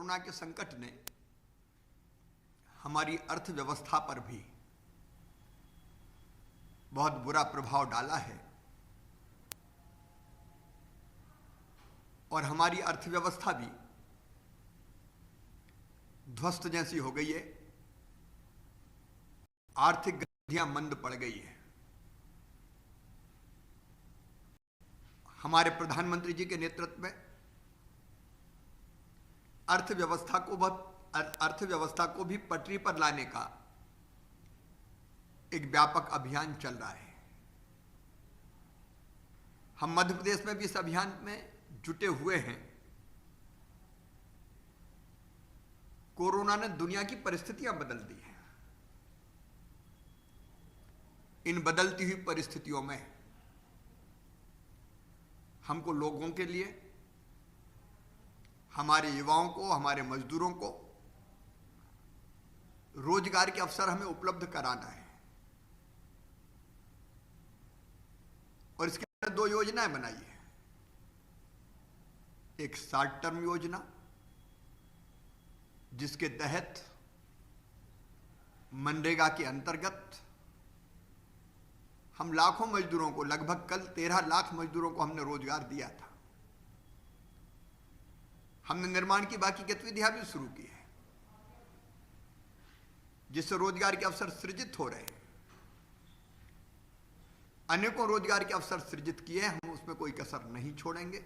Corona के संकट ने हमारी अर्थव्यवस्था पर भी बहुत बुरा प्रभाव डाला है और हमारी अर्थव्यवस्था भी ध्वस्त जैसी हो गई है। आर्थिक गतिविधियां मंद पड़ गई है। हमारे प्रधानमंत्री जी के नेतृत्व में अर्थव्यवस्था को भी पटरी पर लाने का एक व्यापक अभियान चल रहा है। हम मध्य प्रदेश में भी इस अभियान में जुटे हुए हैं। कोरोना ने दुनिया की परिस्थितियां बदल दी हैं। इन बदलती हुई परिस्थितियों में हमको लोगों के लिए, हमारे युवाओं को, हमारे मजदूरों को रोजगार के अवसर हमें उपलब्ध कराना है। और इसके लिए 2 योजनाएं बनाई है। एक शॉर्ट टर्म योजना जिसके तहत मनरेगा के अंतर्गत हम लाखों मजदूरों को, लगभग कल 13 लाख मजदूरों को हमने रोजगार दिया था। हमने निर्माण की बाकी गतिविधियां भी शुरू की है जिससे रोजगार के अवसर सृजित हो रहे हैं। अनेकों रोजगार के अवसर सृजित किए, हम उसमें कोई कसर नहीं छोड़ेंगे।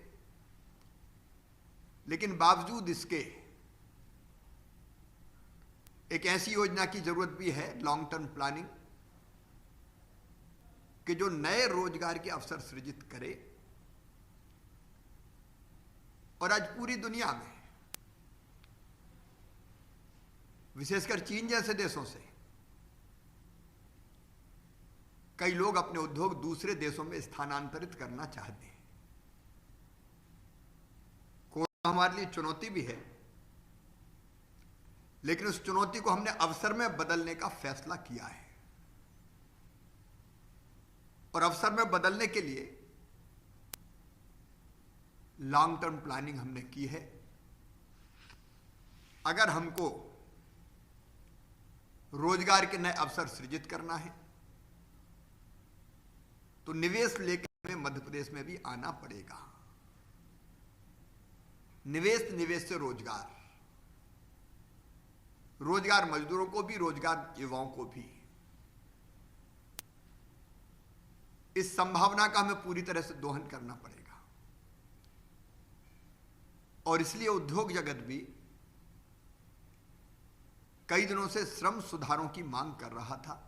लेकिन बावजूद इसके एक ऐसी योजना की जरूरत भी है, लॉन्ग टर्म प्लानिंग, कि जो नए रोजगार के अवसर सृजित करे। और आज पूरी दुनिया में, विशेषकर चीन जैसे देशों से, कई लोग अपने उद्योग दूसरे देशों में स्थानांतरित करना चाहते हैं। कोरोना हमारे लिए चुनौती भी है, लेकिन उस चुनौती को हमने अवसर में बदलने का फैसला किया है। और अवसर में बदलने के लिए लॉन्ग टर्म प्लानिंग हमने की है। अगर हमको रोजगार के नए अवसर सृजित करना है तो निवेश लेकर हमें मध्य प्रदेश में भी आना पड़ेगा। निवेश से रोजगार, रोजगार मजदूरों को भी, रोजगार युवाओं को भी। इस संभावना का हमें पूरी तरह से दोहन करना पड़ेगा। और इसलिए उद्योग जगत भी कई दिनों से श्रम सुधारों की मांग कर रहा था।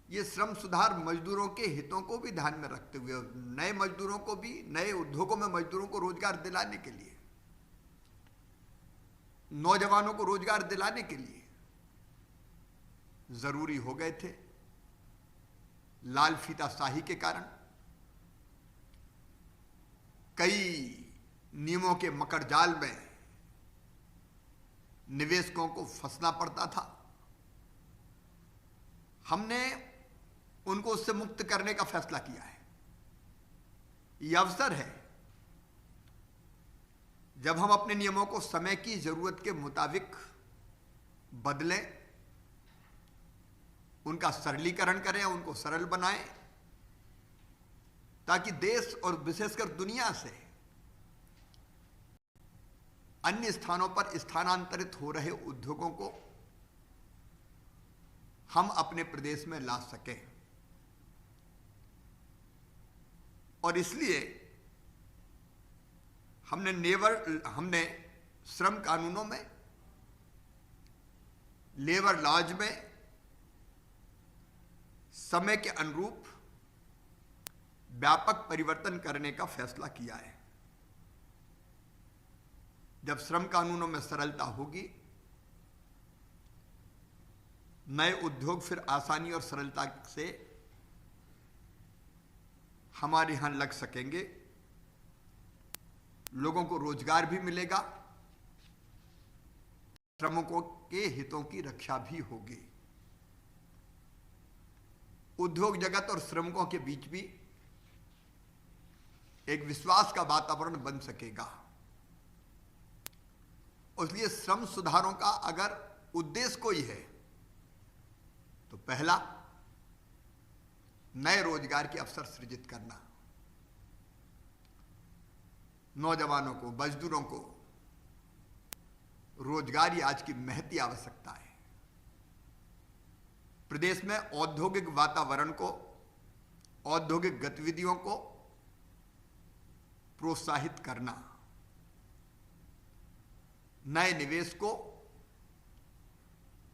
ये श्रम सुधार मजदूरों के हितों को भी ध्यान में रखते हुए, नए मजदूरों को भी, नए उद्योगों में मजदूरों को रोजगार दिलाने के लिए, नौजवानों को रोजगार दिलाने के लिए जरूरी हो गए थे। लाल फीताशाही के कारण कई नियमों के मकड़जाल में निवेशकों को फंसना पड़ता था। हमने उनको उससे मुक्त करने का फैसला किया है। यह अवसर है जब हम अपने नियमों को समय की जरूरत के मुताबिक बदलें, उनका सरलीकरण करें, उनको सरल बनाएं, ताकि देश और विशेषकर दुनिया से अन्य स्थानों पर स्थानांतरित हो रहे उद्योगों को हम अपने प्रदेश में ला सकें। और इसलिए हमने श्रम कानूनों में, लेबर लॉज में समय के अनुरूप व्यापक परिवर्तन करने का फैसला किया है। जब श्रम कानूनों में सरलता होगी, नए उद्योग फिर आसानी और सरलता से हमारे यहां लग सकेंगे। लोगों को रोजगार भी मिलेगा, श्रमिकों के हितों की रक्षा भी होगी। उद्योग जगत और श्रमिकों के बीच भी एक विश्वास का वातावरण बन सकेगा। इसलिए श्रम सुधारों का अगर उद्देश्य कोई है तो पहला, नए रोजगार के अवसर सृजित करना, नौजवानों को, मजदूरों को रोजगार ही आज की महती आवश्यकता है। प्रदेश में औद्योगिक वातावरण को, औद्योगिक गतिविधियों को प्रोत्साहित करना, नए निवेश को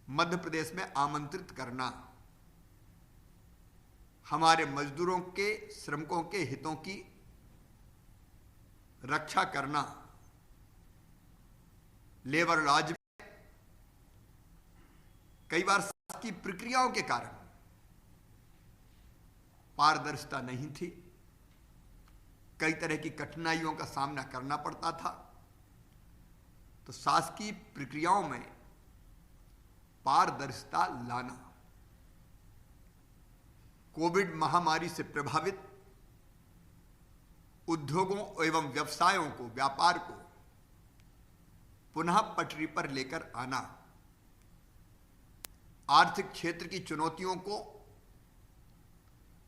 मध्य प्रदेश में आमंत्रित करना, हमारे मजदूरों के, श्रमिकों के हितों की रक्षा करना, लेबर लॉज में कई बार की प्रक्रियाओं के कारण पारदर्शिता नहीं थी, कई तरह की कठिनाइयों का सामना करना पड़ता था, तो शासकीय प्रक्रियाओं में पारदर्शिता लाना, कोविड महामारी से प्रभावित उद्योगों एवं व्यवसायों को, व्यापार को पुनः पटरी पर लेकर आना, आर्थिक क्षेत्र की चुनौतियों को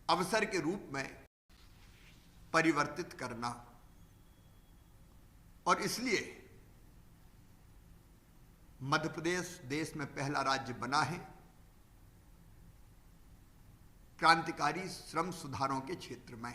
अवसर के रूप में परिवर्तित करना, और इसलिए मध्य प्रदेश देश में पहला राज्य बना है क्रांतिकारी श्रम सुधारों के क्षेत्र में।